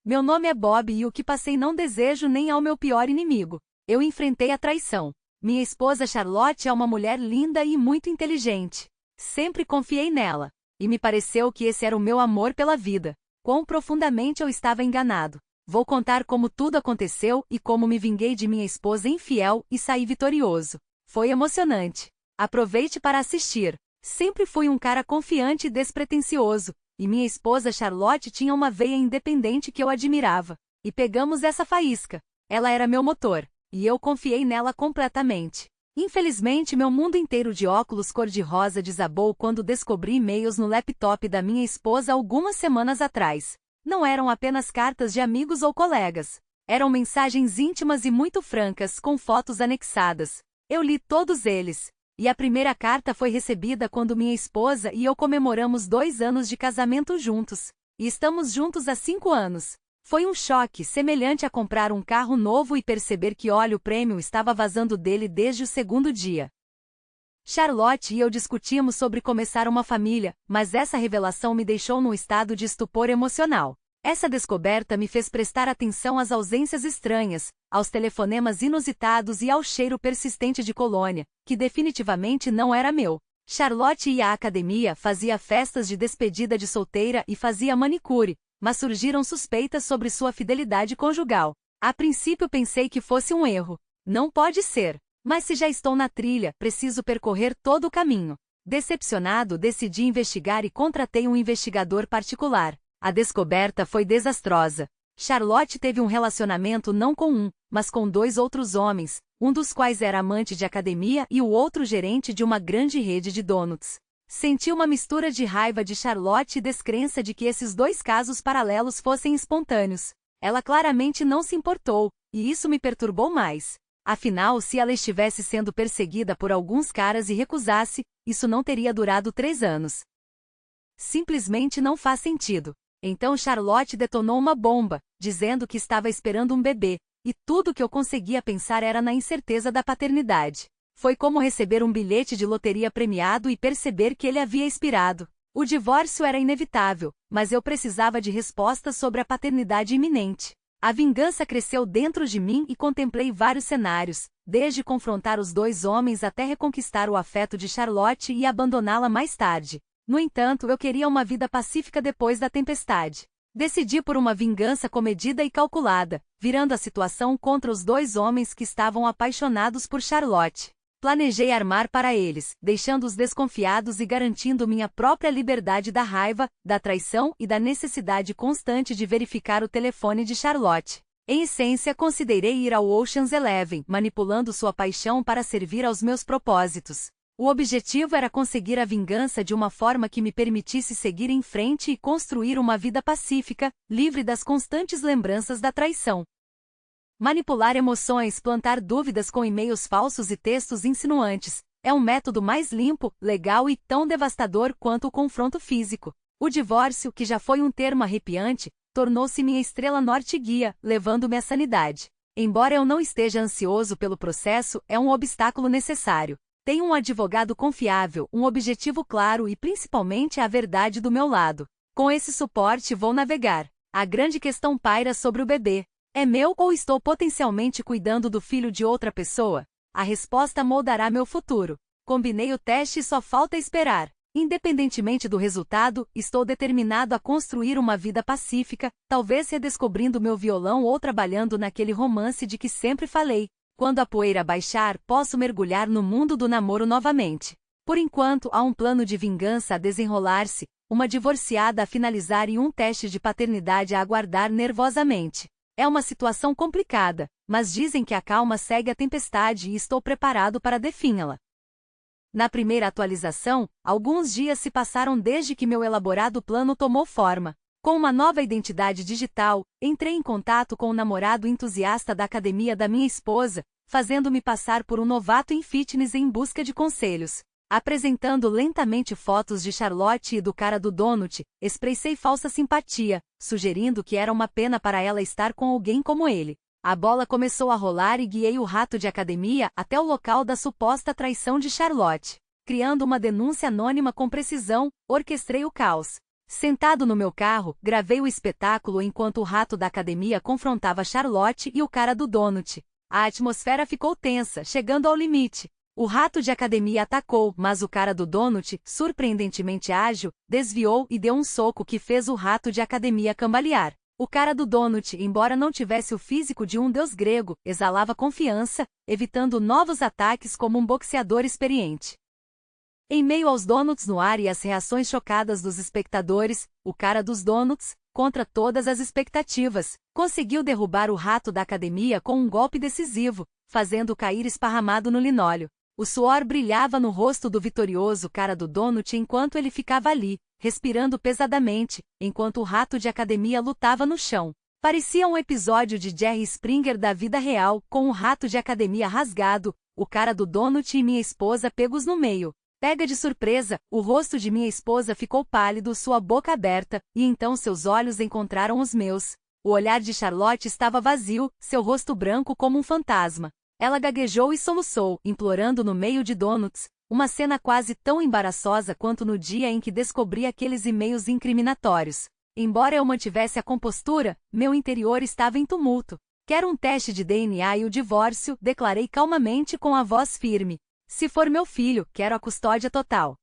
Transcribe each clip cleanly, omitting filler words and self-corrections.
Meu nome é Bob e o que passei não desejo nem ao meu pior inimigo. Eu enfrentei a traição. Minha esposa Charlotte é uma mulher linda e muito inteligente. Sempre confiei nela. E me pareceu que esse era o meu amor pela vida. Quão profundamente eu estava enganado. Vou contar como tudo aconteceu e como me vinguei de minha esposa infiel e saí vitorioso. Foi emocionante. Aproveite para assistir. Sempre fui um cara confiante e despretensioso, e minha esposa Charlotte tinha uma veia independente que eu admirava. E pegamos essa faísca. Ela era meu motor, e eu confiei nela completamente. Infelizmente, meu mundo inteiro de óculos cor-de-rosa desabou quando descobri e-mails no laptop da minha esposa algumas semanas atrás. Não eram apenas cartas de amigos ou colegas. Eram mensagens íntimas e muito francas, com fotos anexadas. Eu li todos eles. E a primeira carta foi recebida quando minha esposa e eu comemoramos 2 anos de casamento juntos. E estamos juntos há 5 anos. Foi um choque, semelhante a comprar um carro novo e perceber que óleo premium estava vazando dele desde o segundo dia. Charlotte e eu discutimos sobre começar uma família, mas essa revelação me deixou num estado de estupor emocional. Essa descoberta me fez prestar atenção às ausências estranhas, aos telefonemas inusitados e ao cheiro persistente de colônia, que definitivamente não era meu. Charlotte ia à academia, fazia festas de despedida de solteira e fazia manicure, mas surgiram suspeitas sobre sua fidelidade conjugal. A princípio pensei que fosse um erro. Não pode ser. Mas se já estou na trilha, preciso percorrer todo o caminho. Decepcionado, decidi investigar e contratei um investigador particular. A descoberta foi desastrosa. Charlotte teve um relacionamento não com um, mas com 2 outros homens, um dos quais era amante de academia e o outro gerente de uma grande rede de donuts. Senti uma mistura de raiva de Charlotte e descrença de que esses 2 casos paralelos fossem espontâneos. Ela claramente não se importou, e isso me perturbou mais. Afinal, se ela estivesse sendo perseguida por alguns caras e recusasse, isso não teria durado 3 anos. Simplesmente não faz sentido. Então Charlotte detonou uma bomba, dizendo que estava esperando um bebê, e tudo que eu conseguia pensar era na incerteza da paternidade. Foi como receber um bilhete de loteria premiado e perceber que ele havia expirado. O divórcio era inevitável, mas eu precisava de respostas sobre a paternidade iminente. A vingança cresceu dentro de mim e contemplei vários cenários, desde confrontar os 2 homens até reconquistar o afeto de Charlotte e abandoná-la mais tarde. No entanto, eu queria uma vida pacífica depois da tempestade. Decidi por uma vingança comedida e calculada, virando a situação contra os 2 homens que estavam apaixonados por Charlotte. Planejei armar para eles, deixando-os desconfiados e garantindo minha própria liberdade da raiva, da traição e da necessidade constante de verificar o telefone de Charlotte. Em essência, considerei ir ao Ocean's 11, manipulando sua paixão para servir aos meus propósitos. O objetivo era conseguir a vingança de uma forma que me permitisse seguir em frente e construir uma vida pacífica, livre das constantes lembranças da traição. Manipular emoções, plantar dúvidas com e-mails falsos e textos insinuantes, é um método mais limpo, legal e tão devastador quanto o confronto físico. O divórcio, que já foi um termo arrepiante, tornou-se minha estrela norte-guia, levando-me à sanidade. Embora eu não esteja ansioso pelo processo, é um obstáculo necessário. Tenho um advogado confiável, um objetivo claro e principalmente a verdade do meu lado. Com esse suporte vou navegar. A grande questão paira sobre o bebê. É meu ou estou potencialmente cuidando do filho de outra pessoa? A resposta moldará meu futuro. Combinei o teste e só falta esperar. Independentemente do resultado, estou determinado a construir uma vida pacífica, talvez redescobrindo meu violão ou trabalhando naquele romance de que sempre falei. Quando a poeira baixar, posso mergulhar no mundo do namoro novamente. Por enquanto, há um plano de vingança a desenrolar-se, uma divorciada a finalizar e um teste de paternidade a aguardar nervosamente. É uma situação complicada, mas dizem que a calma segue a tempestade e estou preparado para defini-la. Na primeira atualização, alguns dias se passaram desde que meu elaborado plano tomou forma. Com uma nova identidade digital, entrei em contato com o namorado entusiasta da academia da minha esposa, fazendo-me passar por um novato em fitness em busca de conselhos. Apresentando lentamente fotos de Charlotte e do cara do donut, expressei falsa simpatia, sugerindo que era uma pena para ela estar com alguém como ele. A bola começou a rolar e guiei o rato de academia até o local da suposta traição de Charlotte. Criando uma denúncia anônima com precisão, orquestrei o caos. Sentado no meu carro, gravei o espetáculo enquanto o rato da academia confrontava Charlotte e o cara do donut. A atmosfera ficou tensa, chegando ao limite. O rato de academia atacou, mas o cara do donut, surpreendentemente ágil, desviou e deu um soco que fez o rato de academia cambalear. O cara do donut, embora não tivesse o físico de um deus grego, exalava confiança, evitando novos ataques como um boxeador experiente. Em meio aos donuts no ar e às reações chocadas dos espectadores, o cara dos donuts, contra todas as expectativas, conseguiu derrubar o rato da academia com um golpe decisivo, fazendo-o cair esparramado no linóleo. O suor brilhava no rosto do vitorioso cara do donut enquanto ele ficava ali, respirando pesadamente, enquanto o rato de academia lutava no chão. Parecia um episódio de Jerry Springer da vida real, com o rato de academia rasgado, o cara do donut e minha esposa pegos no meio. Pega de surpresa, o rosto de minha esposa ficou pálido, sua boca aberta, e então seus olhos encontraram os meus. O olhar de Charlotte estava vazio, seu rosto branco como um fantasma. Ela gaguejou e soluçou, implorando no meio de donuts, uma cena quase tão embaraçosa quanto no dia em que descobri aqueles e-mails incriminatórios. Embora eu mantivesse a compostura, meu interior estava em tumulto. Quero um teste de DNA e o divórcio, declarei calmamente com a voz firme. Se for meu filho, quero a custódia total.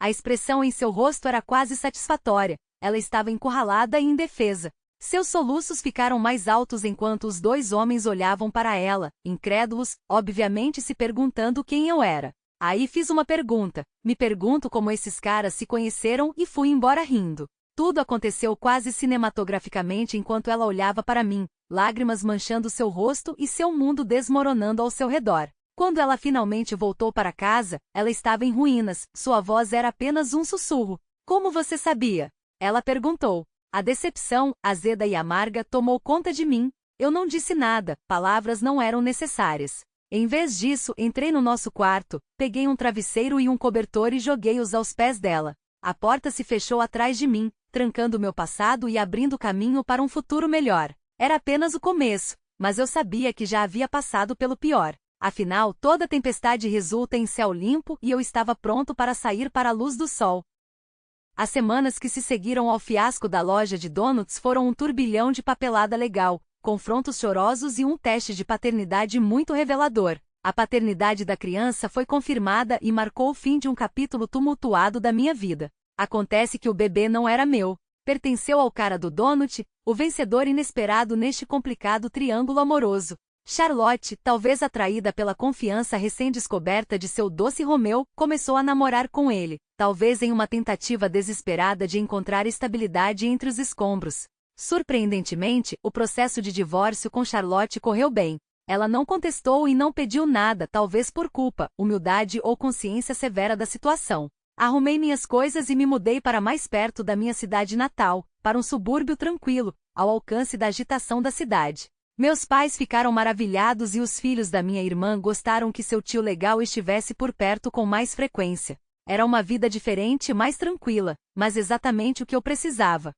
A expressão em seu rosto era quase satisfatória. Ela estava encurralada e indefesa. Seus soluços ficaram mais altos enquanto os dois homens olhavam para ela, incrédulos, obviamente se perguntando quem eu era. Aí fiz uma pergunta. Me pergunto como esses caras se conheceram e fui embora rindo. Tudo aconteceu quase cinematograficamente enquanto ela olhava para mim, lágrimas manchando seu rosto e seu mundo desmoronando ao seu redor. Quando ela finalmente voltou para casa, ela estava em ruínas, sua voz era apenas um sussurro. Como você sabia? Ela perguntou. A decepção, azeda e amarga, tomou conta de mim. Eu não disse nada, palavras não eram necessárias. Em vez disso, entrei no nosso quarto, peguei um travesseiro e um cobertor e joguei-os aos pés dela. A porta se fechou atrás de mim, trancando meu passado e abrindo caminho para um futuro melhor. Era apenas o começo, mas eu sabia que já havia passado pelo pior. Afinal, toda tempestade resulta em céu limpo e eu estava pronto para sair para a luz do sol. As semanas que se seguiram ao fiasco da loja de donuts foram um turbilhão de papelada legal, confrontos chorosos e um teste de paternidade muito revelador. A paternidade da criança foi confirmada e marcou o fim de um capítulo tumultuado da minha vida. Acontece que o bebê não era meu. Pertenceu ao cara do donut, o vencedor inesperado neste complicado triângulo amoroso. Charlotte, talvez atraída pela confiança recém-descoberta de seu doce Romeu, começou a namorar com ele, talvez em uma tentativa desesperada de encontrar estabilidade entre os escombros. Surpreendentemente, o processo de divórcio com Charlotte correu bem. Ela não contestou e não pediu nada, talvez por culpa, humildade ou consciência severa da situação. Arrumei minhas coisas e me mudei para mais perto da minha cidade natal, para um subúrbio tranquilo, ao alcance da agitação da cidade. Meus pais ficaram maravilhados e os filhos da minha irmã gostaram que seu tio legal estivesse por perto com mais frequência. Era uma vida diferente e mais tranquila, mas exatamente o que eu precisava.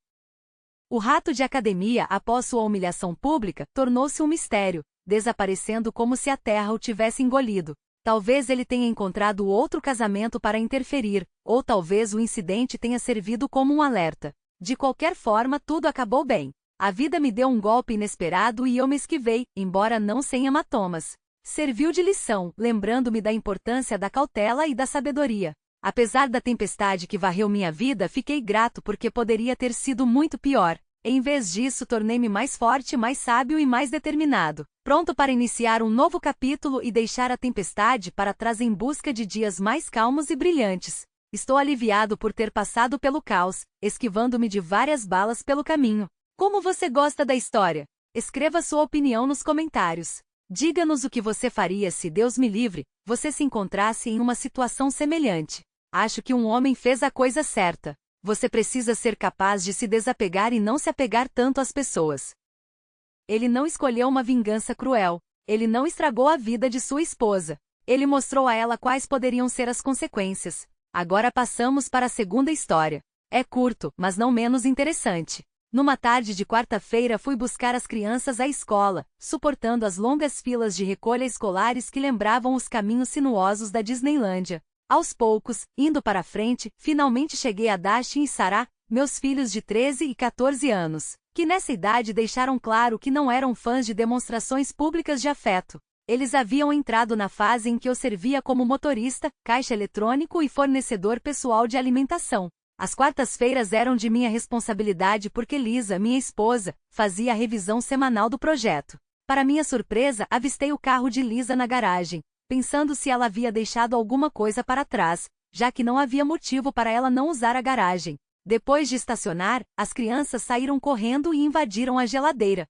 O rato de academia, após sua humilhação pública, tornou-se um mistério, desaparecendo como se a terra o tivesse engolido. Talvez ele tenha encontrado outro casamento para interferir, ou talvez o incidente tenha servido como um alerta. De qualquer forma, tudo acabou bem. A vida me deu um golpe inesperado e eu me esquivei, embora não sem hematomas. Serviu de lição, lembrando-me da importância da cautela e da sabedoria. Apesar da tempestade que varreu minha vida, fiquei grato porque poderia ter sido muito pior. Em vez disso, tornei-me mais forte, mais sábio e mais determinado, pronto para iniciar um novo capítulo e deixar a tempestade para trás em busca de dias mais calmos e brilhantes. Estou aliviado por ter passado pelo caos, esquivando-me de várias balas pelo caminho. Como você gosta da história? Escreva sua opinião nos comentários. Diga-nos o que você faria se, Deus me livre, você se encontrasse em uma situação semelhante. Acho que um homem fez a coisa certa. Você precisa ser capaz de se desapegar e não se apegar tanto às pessoas. Ele não escolheu uma vingança cruel. Ele não estragou a vida de sua esposa. Ele mostrou a ela quais poderiam ser as consequências. Agora passamos para a segunda história. É curto, mas não menos interessante. Numa tarde de quarta-feira fui buscar as crianças à escola, suportando as longas filas de recolha escolares que lembravam os caminhos sinuosos da Disneylândia. Aos poucos, indo para frente, finalmente cheguei a Dustin e Sarah, meus filhos de 13 e 14 anos, que nessa idade deixaram claro que não eram fãs de demonstrações públicas de afeto. Eles haviam entrado na fase em que eu servia como motorista, caixa eletrônico e fornecedor pessoal de alimentação. As quartas-feiras eram de minha responsabilidade porque Lisa, minha esposa, fazia a revisão semanal do projeto. Para minha surpresa, avistei o carro de Lisa na garagem, pensando se ela havia deixado alguma coisa para trás, já que não havia motivo para ela não usar a garagem. Depois de estacionar, as crianças saíram correndo e invadiram a geladeira.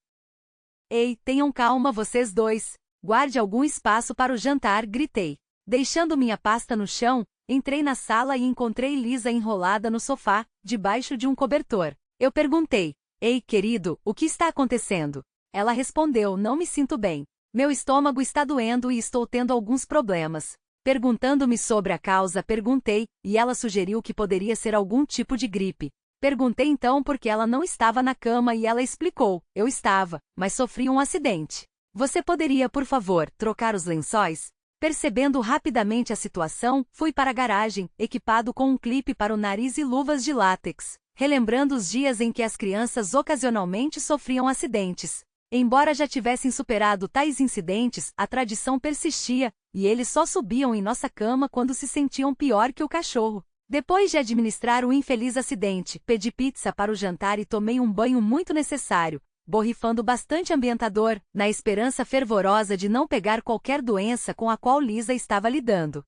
Ei, tenham calma vocês dois. Guarde algum espaço para o jantar, gritei. Deixando minha pasta no chão, entrei na sala e encontrei Lisa enrolada no sofá, debaixo de um cobertor. Eu perguntei: Ei, querido, o que está acontecendo? Ela respondeu: Não me sinto bem. Meu estômago está doendo e estou tendo alguns problemas. Perguntando-me sobre a causa, perguntei, e ela sugeriu que poderia ser algum tipo de gripe. Perguntei então por que ela não estava na cama e ela explicou: Eu estava, mas sofri um acidente. Você poderia, por favor, trocar os lençóis? Percebendo rapidamente a situação, fui para a garagem, equipado com um clipe para o nariz e luvas de látex, relembrando os dias em que as crianças ocasionalmente sofriam acidentes. Embora já tivessem superado tais incidentes, a tradição persistia, e eles só subiam em nossa cama quando se sentiam pior que o cachorro. Depois de administrar o infeliz acidente, pedi pizza para o jantar e tomei um banho muito necessário, borrifando bastante ambientador, na esperança fervorosa de não pegar qualquer doença com a qual Lisa estava lidando.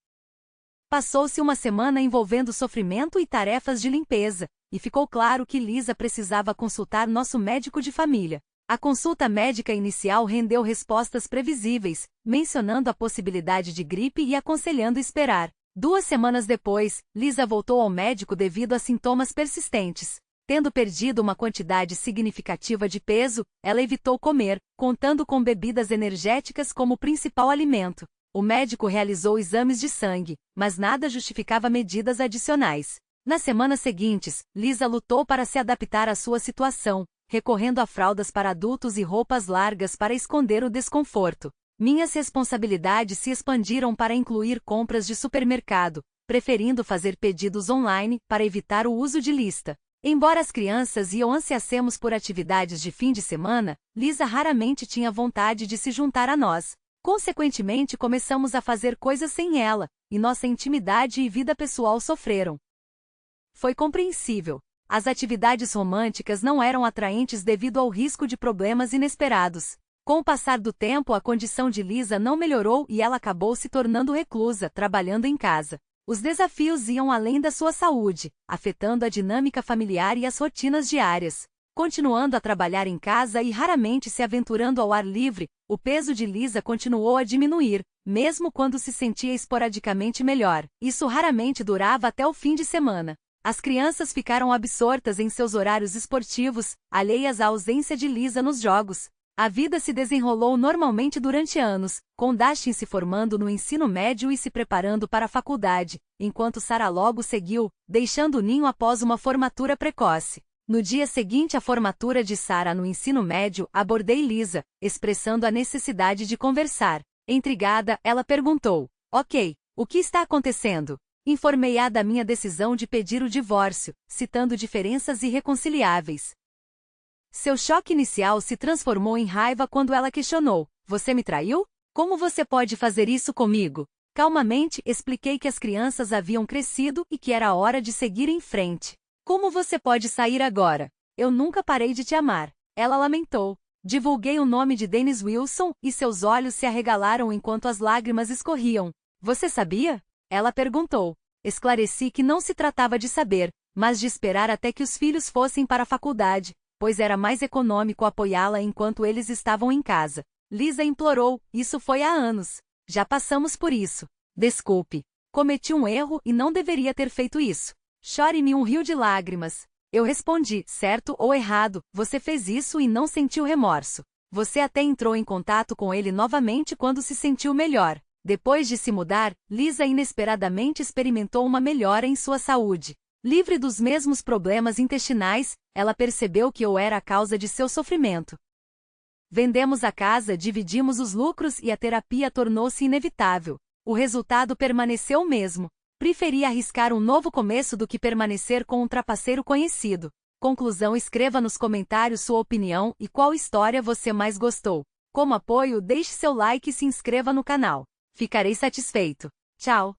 Passou-se uma semana envolvendo sofrimento e tarefas de limpeza, e ficou claro que Lisa precisava consultar nosso médico de família. A consulta médica inicial rendeu respostas previsíveis, mencionando a possibilidade de gripe e aconselhando esperar. 2 semanas depois, Lisa voltou ao médico devido a sintomas persistentes. Tendo perdido uma quantidade significativa de peso, ela evitou comer, contando com bebidas energéticas como principal alimento. O médico realizou exames de sangue, mas nada justificava medidas adicionais. Nas semanas seguintes, Lisa lutou para se adaptar à sua situação, recorrendo a fraldas para adultos e roupas largas para esconder o desconforto. Minhas responsabilidades se expandiram para incluir compras de supermercado, preferindo fazer pedidos online para evitar o uso de lista. Embora as crianças e eu ansiássemos por atividades de fim de semana, Lisa raramente tinha vontade de se juntar a nós. Consequentemente, começamos a fazer coisas sem ela, e nossa intimidade e vida pessoal sofreram. Foi compreensível. As atividades românticas não eram atraentes devido ao risco de problemas inesperados. Com o passar do tempo, a condição de Lisa não melhorou e ela acabou se tornando reclusa, trabalhando em casa. Os desafios iam além da sua saúde, afetando a dinâmica familiar e as rotinas diárias. Continuando a trabalhar em casa e raramente se aventurando ao ar livre, o peso de Lisa continuou a diminuir, mesmo quando se sentia esporadicamente melhor. Isso raramente durava até o fim de semana. As crianças ficaram absortas em seus horários esportivos, alheias à ausência de Lisa nos jogos. A vida se desenrolou normalmente durante anos, com Dustin se formando no ensino médio e se preparando para a faculdade, enquanto Sarah logo seguiu, deixando o ninho após uma formatura precoce. No dia seguinte à formatura de Sarah no ensino médio, abordei Lisa, expressando a necessidade de conversar. Intrigada, ela perguntou: Ok, o que está acontecendo? Informei-a da minha decisão de pedir o divórcio, citando diferenças irreconciliáveis. Seu choque inicial se transformou em raiva quando ela questionou: Você me traiu? Como você pode fazer isso comigo? Calmamente, expliquei que as crianças haviam crescido e que era hora de seguir em frente. Como você pode sair agora? Eu nunca parei de te amar. Ela lamentou. Divulguei o nome de Dennis Wilson e seus olhos se arregalaram enquanto as lágrimas escorriam. Você sabia? Ela perguntou. Esclareci que não se tratava de saber, mas de esperar até que os filhos fossem para a faculdade, pois era mais econômico apoiá-la enquanto eles estavam em casa. Lisa implorou: Isso foi há anos. Já passamos por isso. Desculpe. Cometi um erro e não deveria ter feito isso. Chore-me um rio de lágrimas. Eu respondi: Certo ou errado, você fez isso e não sentiu remorso. Você até entrou em contato com ele novamente quando se sentiu melhor. Depois de se mudar, Lisa inesperadamente experimentou uma melhora em sua saúde. Livre dos mesmos problemas intestinais, ela percebeu que eu era a causa de seu sofrimento. Vendemos a casa, dividimos os lucros e a terapia tornou-se inevitável. O resultado permaneceu o mesmo. Preferi arriscar um novo começo do que permanecer com um trapaceiro conhecido. Conclusão: escreva nos comentários sua opinião e qual história você mais gostou. Como apoio, deixe seu like e se inscreva no canal. Ficarei satisfeito. Tchau!